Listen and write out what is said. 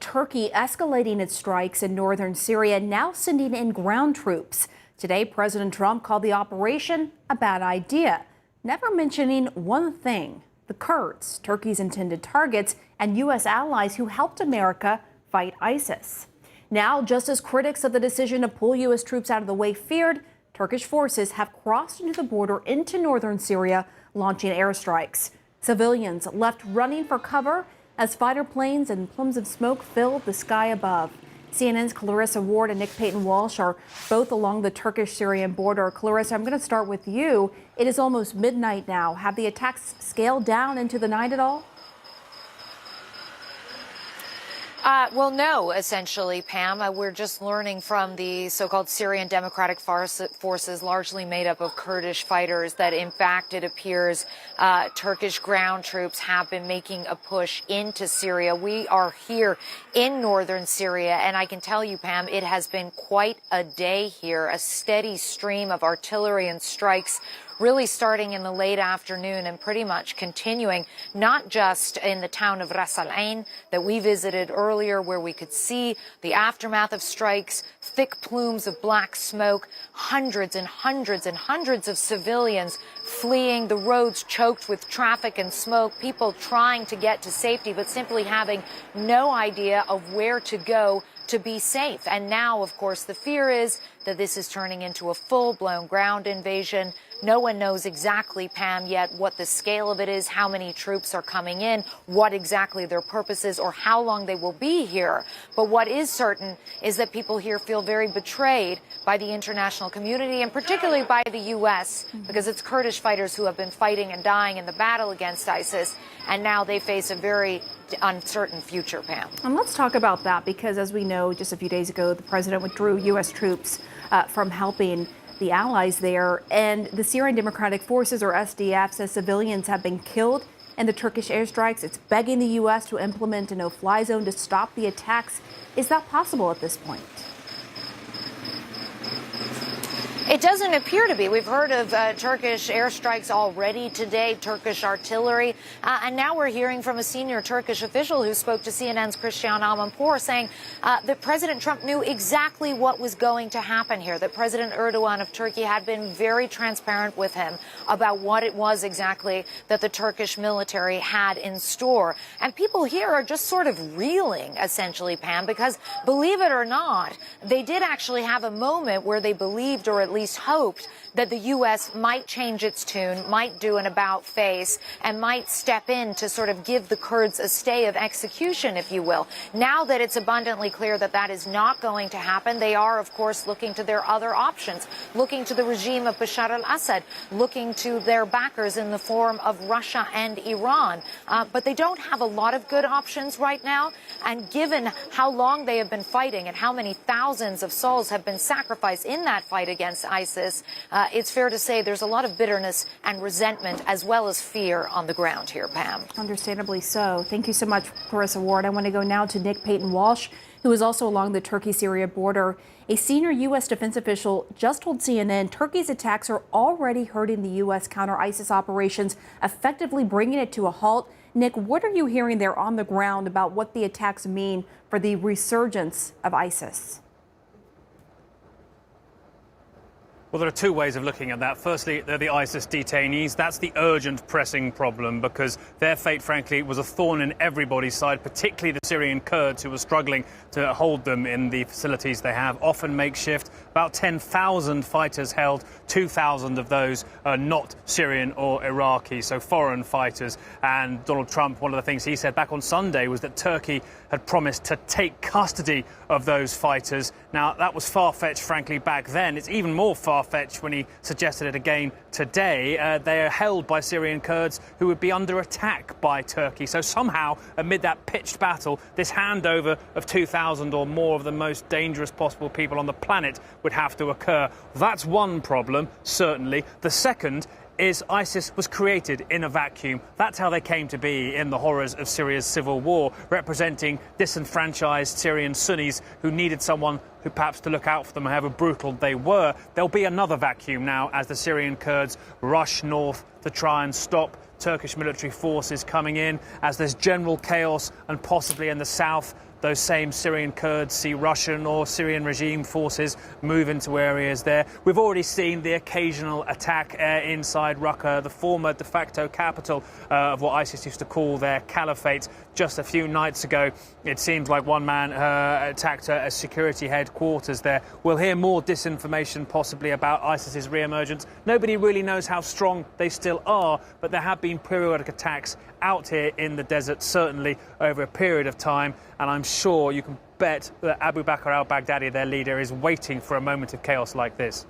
Turkey escalating its strikes in northern Syria, now sending in ground troops. Today, President Trump called the operation a bad idea, never mentioning one thing: the Kurds, Turkey's intended targets, and U.S. allies who helped America fight ISIS. Now, just as critics of the decision to pull U.S. troops out of the way feared, Turkish forces have crossed into the border into northern Syria, launching airstrikes. Civilians left running for cover as fighter planes and plumes of smoke filled the sky above. CNN's Clarissa and Nick Paton Walsh are both along the Turkish-Syrian border. Clarissa, I'm going to start with you. It is almost midnight now. Have the attacks scaled down into the night at all? Well, no, essentially, Pam. We're just learning from the so-called Syrian Democratic Forces, largely made up of Kurdish fighters, that in fact it appears Turkish ground troops have been making a push into Syria. We are here in northern Syria, and I can tell you, Pam, it has been quite a day here, a steady stream of artillery and strikes, really starting in the late afternoon and pretty much continuing, not just in the town of Ras Al Ain that we visited earlier, where we could see the aftermath of strikes, thick plumes of black smoke, hundreds and hundreds and hundreds of civilians fleeing, the roads choked with traffic and smoke, people trying to get to safety but simply having no idea of where to go to be safe. And now, of course, the fear is that this is turning into a full-blown ground invasion. No one knows exactly, Pam, yet what the scale of it is, how many troops are coming in, what exactly their purpose is, or how long they will be here. But what is certain is that people here feel very betrayed by the international community, and particularly by the U.S., because it's Kurdish fighters who have been fighting and dying in the battle against ISIS, and now they face a very uncertain future, Pam. And let's talk about that, because as we know, just a few days ago, the president withdrew U.S. troops from helping the allies there, and the Syrian Democratic Forces, or SDF, says civilians have been killed in the Turkish airstrikes. It's begging the U.S. to implement a no-fly zone to stop the attacks. Is that possible at this point? It doesn't appear to be. We've heard of Turkish airstrikes already today, Turkish artillery, and now we're hearing from a senior Turkish official who spoke to CNN's Christian Amanpour saying that President Trump knew exactly what was going to happen here, that President Erdogan of Turkey had been very transparent with him about what it was exactly that the Turkish military had in store. And people here are just sort of reeling, essentially, Pam, because believe it or not, they did actually have a moment where they believed, or at least hoped, that the U.S. might change its tune, might do an about-face, and might step in to sort of give the Kurds a stay of execution, if you will. Now that it's abundantly clear that that is not going to happen, they are, of course, looking to their other options, looking to the regime of Bashar al-Assad, looking to their backers in the form of Russia and Iran. But they don't have a lot of good options right now, and given how long they have been fighting and how many thousands of souls have been sacrificed in that fight against ISIS, it's fair to say there's a lot of bitterness and resentment as well as fear on the ground here, Pam. Understandably so. Thank you so much, Clarissa Ward. I want to go now to Nick Paton Walsh, who is also along the Turkey-Syria border. A senior U.S. defense official just told CNN Turkey's attacks are already hurting the U.S. counter-ISIS operations, effectively bringing it to a halt. Nick, what are you hearing there on the ground about what the attacks mean for the resurgence of ISIS? Well, there are two ways of looking at that. Firstly, they're the ISIS detainees. That's the urgent, pressing problem, because their fate, frankly, was a thorn in everybody's side, particularly the Syrian Kurds, who were struggling to hold them in the facilities they have, often makeshift. About 10,000 fighters held, 2,000 of those are not Syrian or Iraqi, so foreign fighters. And Donald Trump, one of the things he said back on Sunday was that Turkey had promised to take custody of those fighters. Now, that was far-fetched, frankly, back then. It's even more far-fetched when he suggested it again today. They are held by Syrian Kurds who would be under attack by Turkey. So somehow, amid that pitched battle, this handover of 2,000 or more of the most dangerous possible people on the planet would have to occur. That's one problem, certainly. The second is ISIS was created in a vacuum. That's how they came to be in the horrors of Syria's civil war, representing disenfranchised Syrian Sunnis who needed someone who perhaps to look out for them, however brutal they were. There'll be another vacuum now as the Syrian Kurds rush north to try and stop Turkish military forces coming in, as there's general chaos and possibly in the south those same Syrian Kurds see Russian or Syrian regime forces move into areas there. We've already seen the occasional attack inside Raqqa, the former de facto capital of what ISIS used to call their caliphate. Just a few nights ago, it seems like one man attacked a security headquarters there. We'll hear more disinformation possibly about ISIS's re-emergence. Nobody really knows how strong they still are, but there have been periodic attacks out here in the desert, certainly over a period of time, and I'm sure you can bet that Abu Bakr al-Baghdadi, their leader, is waiting for a moment of chaos like this.